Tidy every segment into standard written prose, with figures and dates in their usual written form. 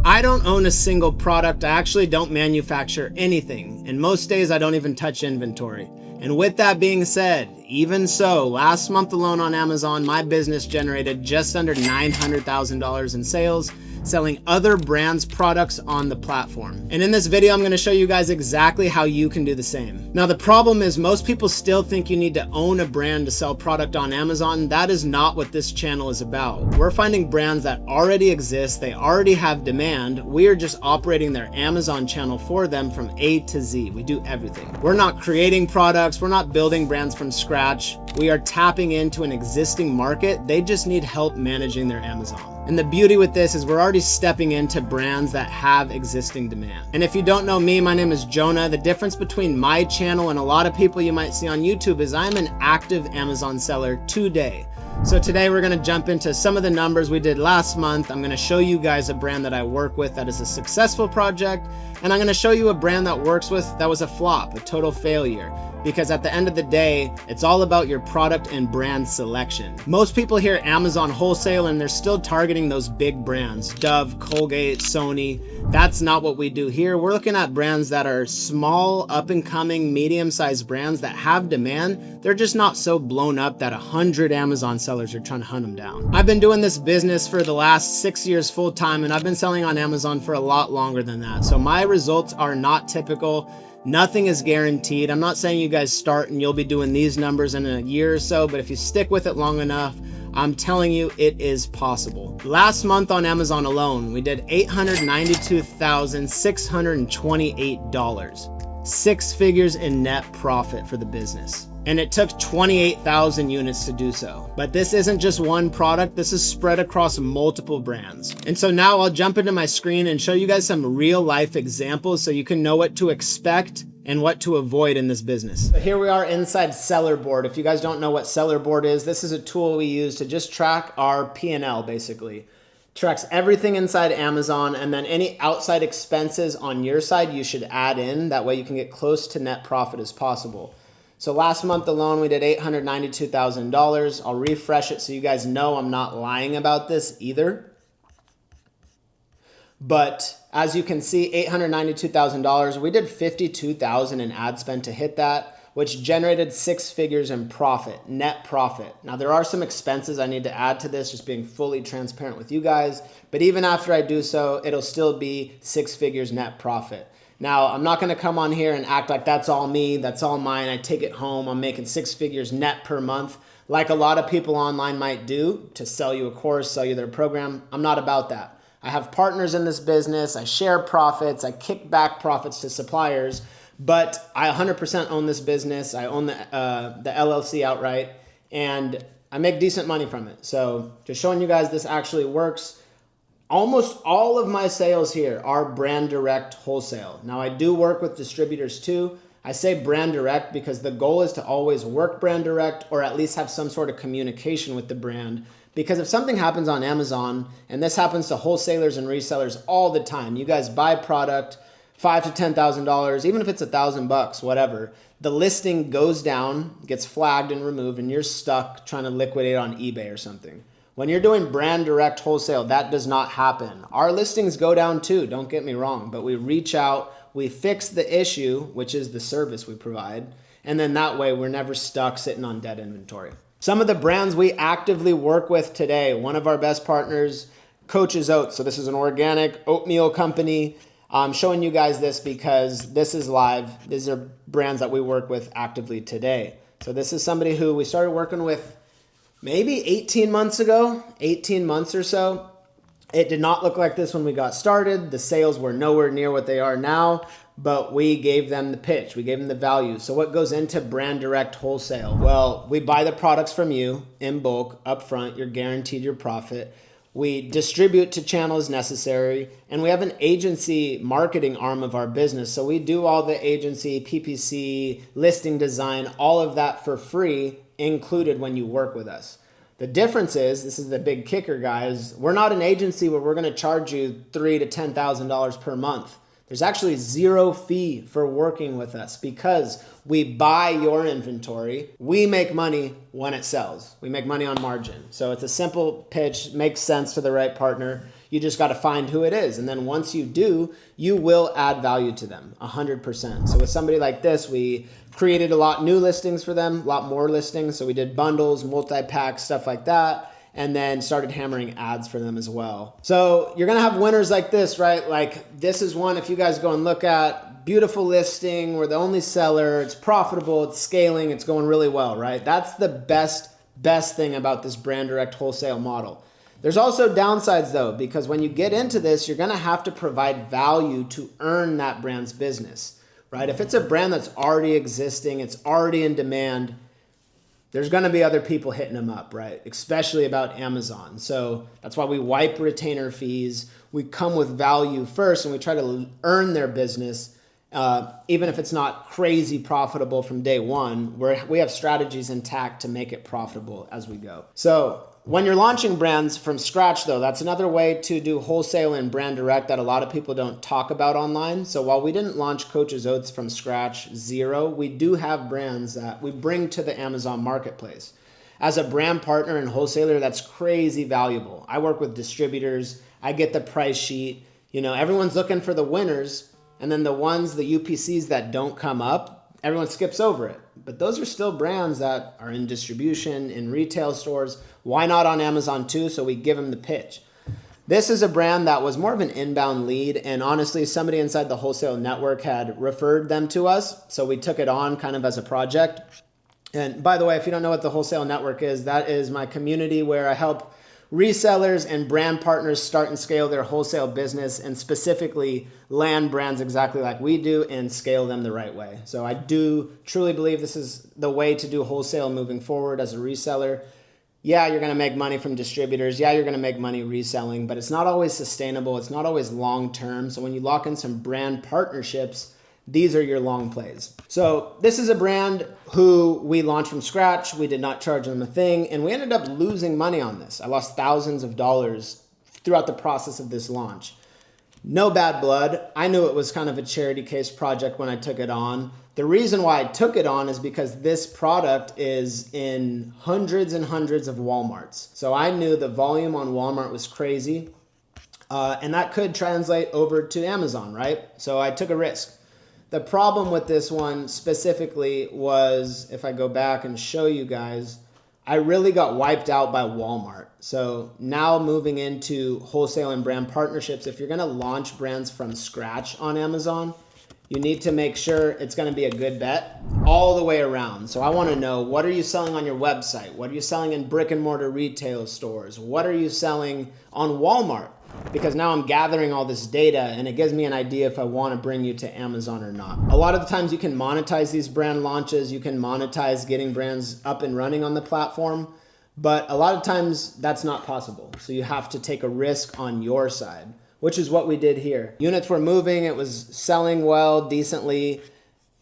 I don't own a single product. I actually don't manufacture anything. And most days I don't even touch inventory. And with that being said, even so, last month alone on Amazon, my business generated just under $900,000 in sales, selling other brands' products on the platform. And in this video, I'm gonna show you guys exactly how you can do the same. Now, the problem is most people still think you need to own a brand to sell product on Amazon. That is not what this channel is about. We're finding brands that already exist, they already have demand. We are just operating their Amazon channel for them from A to Z. We do everything. We're not creating products, we're not building brands from scratch. We are tapping into an existing market. They just need help managing their Amazon. And the beauty with this is we're already stepping into brands that have existing demand. And if you don't know me, my name is Jonah. The difference between my channel and a lot of people you might see on YouTube is I'm an active Amazon seller today. So today we're gonna jump into some of the numbers we did last month. I'm gonna show you guys a brand that I work with that is a successful project. And I'm gonna show you a brand that works with that was a flop, a total failure. Because at the end of the day, it's all about your product and brand selection. Most people hear Amazon Wholesale and they're still targeting those big brands, Dove, Colgate, Sony. That's not what we do here. We're looking at brands that are small, up and coming, medium-sized brands that have demand. They're just not so blown up that 100 Amazon sellers are trying to hunt them down. I've been doing this business for the last 6 years full time, and I've been selling on Amazon for a lot longer than that. So my results are not typical. Nothing is guaranteed. I'm not saying you guys start and you'll be doing these numbers in a year or so, but if you stick with it long enough, I'm telling you it is possible. Last month on Amazon alone, we did $892,628. 6 figures in net profit for the business. And it took 28,000 units to do so. But this isn't just one product, this is spread across multiple brands. And so now I'll jump into my screen and show you guys some real life examples so you can know what to expect and what to avoid in this business. So here we are inside Seller Board. If you guys don't know what Seller Board is, this is a tool we use to just track our P&L basically. Tracks everything inside Amazon, and then any outside expenses on your side you should add in. That way you can get close to net profit as possible. So last month alone, we did $892,000. I'll refresh it so you guys know I'm not lying about this either. But as you can see, $892,000, we did $52,000 in ad spend to hit that, which generated 6 figures in profit, net profit. Now there are some expenses I need to add to this, just being fully transparent with you guys. But even after I do so, it'll still be 6 figures net profit. Now, I'm not gonna come on here and act like that's all me, that's all mine, I take it home, I'm making 6 figures net per month, like a lot of people online might do to sell you a course, sell you their program. I'm not about that. I have partners in this business, I share profits, I kick back profits to suppliers, but I 100% own this business, I own the LLC outright, and I make decent money from it. So just showing you guys this actually works. Almost all of my sales here are brand direct wholesale. Now I do work with distributors too. I say brand direct because the goal is to always work brand direct or at least have some sort of communication with the brand. Because if something happens on Amazon, and this happens to wholesalers and resellers all the time, you guys buy product, $5,000 to $10,000, even if it's $1,000, whatever, the listing goes down, gets flagged and removed, and you're stuck trying to liquidate on eBay or something. When you're doing brand direct wholesale, that does not happen. Our listings go down too, don't get me wrong, but we reach out, we fix the issue, which is the service we provide, and then that way we're never stuck sitting on dead inventory. Some of the brands we actively work with today, one of our best partners, Coach's Oats. So this is an organic oatmeal company. I'm showing you guys this because this is live. These are brands that we work with actively today. So this is somebody who we started working with maybe 18 months ago, 18 months or so. It did not look like this when we got started. The sales were nowhere near what they are now, but we gave them the pitch. We gave them the value. So what goes into brand direct wholesale? Well, we buy the products from you in bulk, upfront. You're guaranteed your profit. We distribute to channels necessary, and we have an agency marketing arm of our business. So we do all the agency, PPC, listing design, all of that for free, included when you work with us. The difference is, this is the big kicker, guys, we're not an agency where we're gonna charge you $3,000 to $10,000 per month. There's actually zero fee for working with us because we buy your inventory. We make money when it sells. We make money on margin. So it's a simple pitch, makes sense to the right partner. You just got to find who it is. And then once you do, you will add value to them 100%. So with somebody like this, we created a lot new listings for them, a lot more listings. So we did bundles, multi-packs, stuff like that. And then started hammering ads for them as well. So you're gonna have winners like this, right? Like this is one, if you guys go and look at, beautiful listing, we're the only seller, it's profitable, it's scaling, it's going really well, right? That's the best thing about this brand direct wholesale model. There's also downsides though, because when you get into this, you're gonna have to provide value to earn that brand's business, right? If it's a brand that's already existing, it's already in demand, there's going to be other people hitting them up, right? Especially about Amazon. So that's why we wipe retainer fees. We come with value first and we try to earn their business. Even if it's not crazy profitable from day one, we have strategies intact to make it profitable as we go. So when you're launching brands from scratch though, that's another way to do wholesale and brand direct that a lot of people don't talk about online. So while we didn't launch Coach's Oats from scratch, zero, we do have brands that we bring to the Amazon marketplace. As a brand partner and wholesaler, that's crazy valuable. I work with distributors, I get the price sheet, everyone's looking for the winners, and then the ones, the UPCs that don't come up, everyone skips over it. But those are still brands that are in distribution, in retail stores. Why not on Amazon too? So we give them the pitch. This is a brand that was more of an inbound lead. And honestly, somebody inside the wholesale network had referred them to us. So we took it on kind of as a project. And by the way, if you don't know what the wholesale network is, that is my community where I help resellers and brand partners start and scale their wholesale business, and specifically land brands exactly like we do and scale them the right way. So I do truly believe this is the way to do wholesale moving forward as a reseller. Yeah, you're going to make money from distributors. Yeah, you're going to make money reselling, but it's not always sustainable. It's not always long-term. So when you lock in some brand partnerships, these are your long plays. So this is a brand who we launched from scratch. We did not charge them a thing, and we ended up losing money on this. I lost thousands of dollars throughout the process of this launch. No bad blood. I knew it was kind of a charity case project when I took it on. The reason why I took it on is because this product is in hundreds and hundreds of Walmarts. So I knew the volume on Walmart was crazy, and that could translate over to Amazon, right? So I took a risk. The problem with this one specifically was, if I go back and show you guys, I really got wiped out by Walmart. So now moving into wholesale and brand partnerships, if you're going to launch brands from scratch on Amazon, you need to make sure it's going to be a good bet all the way around. So I want to know, what are you selling on your website? What are you selling in brick and mortar retail stores? What are you selling on Walmart? Because now I'm gathering all this data and it gives me an idea if I want to bring you to Amazon or not. A lot of the times you can monetize these brand launches, you can monetize getting brands up and running on the platform, but a lot of times that's not possible. So you have to take a risk on your side, which is what we did here. Units were moving, it was selling well, decently.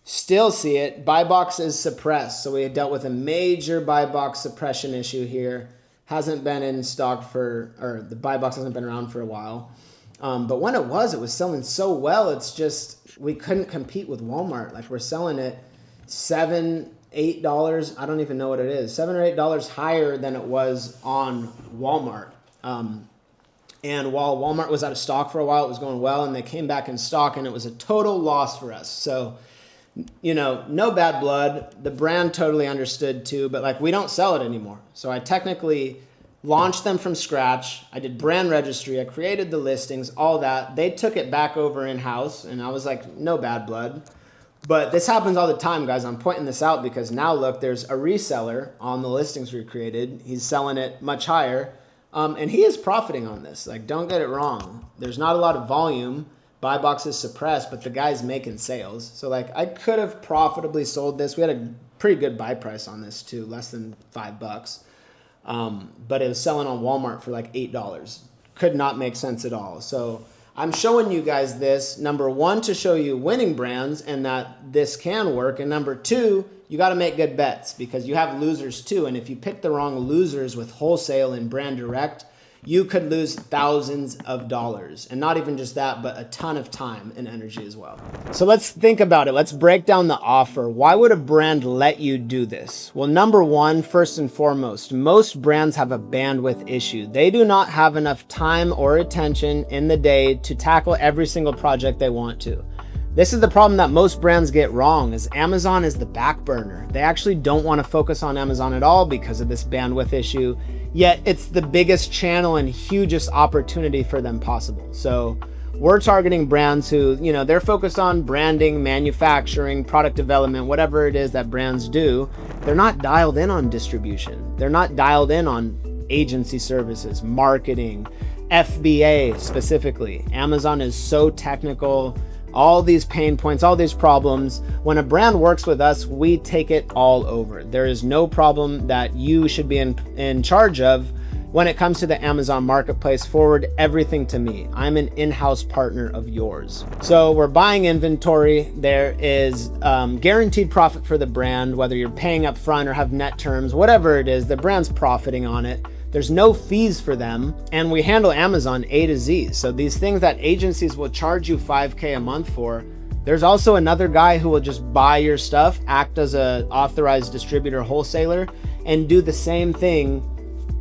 Still see it. Buy box is suppressed. So we had dealt with a major buy box suppression issue here. Hasn't been in stock or the buy box hasn't been around for a while. But when it was selling so well, it's just, we couldn't compete with Walmart. Like, we're selling it $7, $8, I don't even know what it is, $7 or $8 higher than it was on Walmart. And while Walmart was out of stock for a while, it was going well, and they came back in stock, and it was a total loss for us. So, no bad blood. The brand totally understood too, but like, we don't sell it anymore. So I technically launched them from scratch. I did brand registry. I created the listings, all that. They took it back over in-house, and I was like, no bad blood. But this happens all the time, guys. I'm pointing this out because now look, there's a reseller on the listings we created. He's selling it much higher. And he is profiting on this. Like, don't get it wrong. There's not a lot of volume. Buy box is suppressed, but the guy's making sales. So like, I could have profitably sold this. We had a pretty good buy price on this too, less than $5. But it was selling on Walmart for like $8. Could not make sense at all. So I'm showing you guys this, number one, to show you winning brands and that this can work. And number two, you got to make good bets because you have losers too. And if you pick the wrong losers with wholesale and brand direct, you could lose thousands of dollars. And not even just that, but a ton of time and energy as well. So let's think about it. Let's break down the offer. Why would a brand let you do this? Well, number one, first and foremost, most brands have a bandwidth issue. They do not have enough time or attention in the day to tackle every single project they want to. This is the problem that most brands get wrong, is Amazon is the back burner. They actually don't want to focus on Amazon at all because of this bandwidth issue, yet it's the biggest channel and hugest opportunity for them possible. So we're targeting brands who, they're focused on branding, manufacturing, product development, whatever it is that brands do. They're not dialed in on distribution. They're not dialed in on agency services, marketing, FBA specifically. Amazon is so technical. All these pain points, all these problems. When a brand works with us, we take it all over. There is no problem that you should be in charge of when it comes to the Amazon marketplace. Forward everything to me. I'm an in-house partner of yours. So we're buying inventory. There is guaranteed profit for the brand, whether you're paying up front or have net terms, whatever it is, the brand's profiting on it. There's no fees for them, and we handle Amazon A to Z. So these things that agencies will charge you $5K a month for, there's also another guy who will just buy your stuff, act as an authorized distributor wholesaler, and do the same thing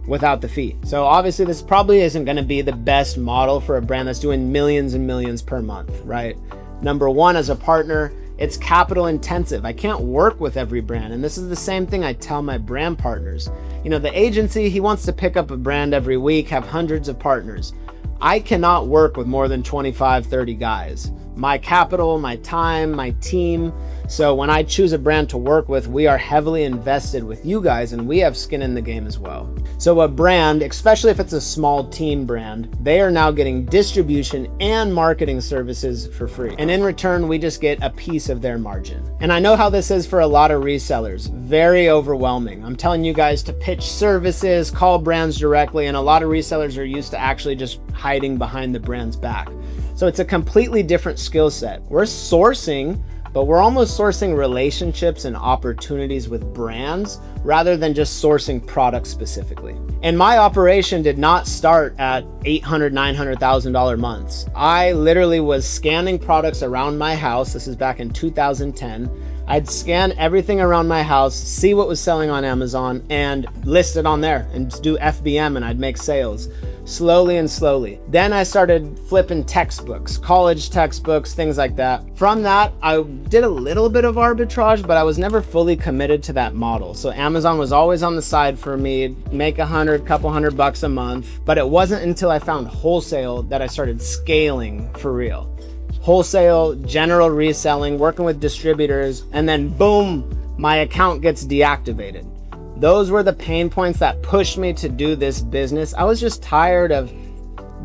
without the fee. So obviously this probably isn't gonna be the best model for a brand that's doing millions and millions per month, right? Number one, as a partner, it's capital intensive. I can't work with every brand. And this is the same thing I tell my brand partners. The agency, he wants to pick up a brand every week, have hundreds of partners. I cannot work with more than 25, 30 guys. My capital, my time, my team. So when I choose a brand to work with, we are heavily invested with you guys, and we have skin in the game as well. So a brand, especially if it's a small team brand, they are now getting distribution and marketing services for free. And in return, we just get a piece of their margin. And I know how this is for a lot of resellers. Very overwhelming. I'm telling you guys to pitch services, call brands directly, and a lot of resellers are used to actually just hiding behind the brand's back. So it's a completely different skill set. We're sourcing, but we're almost sourcing relationships and opportunities with brands rather than just sourcing products specifically. And my operation did not start at $800,000, $900,000 months. I literally was scanning products around my house. This is back in 2010. I'd scan everything around my house, see what was selling on Amazon, and list it on there and do FBM, and I'd make sales. Slowly and slowly. Then I started flipping textbooks, college textbooks, things like that. From that, I did a little bit of arbitrage, but I was never fully committed to that model. So Amazon was always on the side for me, make couple $100 a month. But it wasn't until I found Wholesale that I started scaling for real. Wholesale, general reselling, working with distributors, and then boom, my account gets deactivated. Those were the pain points that pushed me to do this business. I was just tired of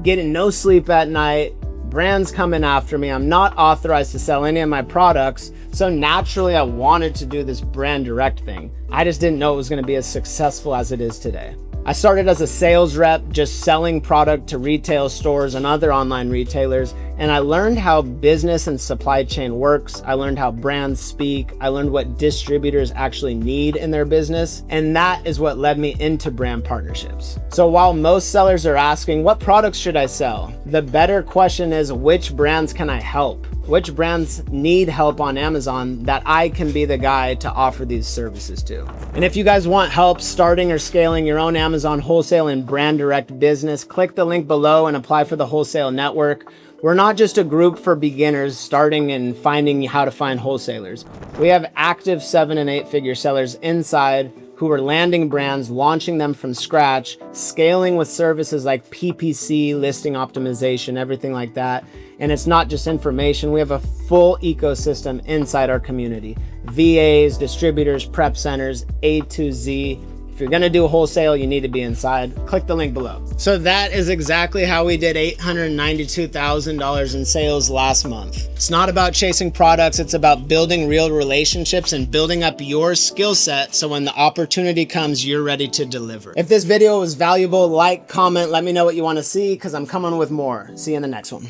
getting no sleep at night, brands coming after me. I'm not authorized to sell any of my products. So naturally, I wanted to do this brand direct thing. I just didn't know it was going to be as successful as it is today. I started as a sales rep, just selling product to retail stores and other online retailers. And I learned how business and supply chain works. I learned how brands speak. I learned what distributors actually need in their business. And that is what led me into brand partnerships. So while most sellers are asking, what products should I sell? The better question is, which brands can I help? Which brands need help on Amazon that I can be the guy to offer these services to? And if you guys want help starting or scaling your own Amazon wholesale and brand direct business, click the link below and apply for the Wholesale Network. We're not just a group for beginners starting and finding how to find wholesalers. We have active 7 and 8 figure sellers inside who are landing brands, launching them from scratch, scaling with services like PPC, listing optimization, everything like that. And it's not just information. We have a full ecosystem inside our community. VAs, distributors, prep centers, A to Z. If you're gonna do wholesale, you need to be inside. Click the link below. So that is exactly how we did $892,000 in sales last month. It's not about chasing products, it's about building real relationships and building up your skill set so when the opportunity comes, you're ready to deliver. If this video was valuable, like, comment, let me know what you wanna see because I'm coming with more. See you in the next one.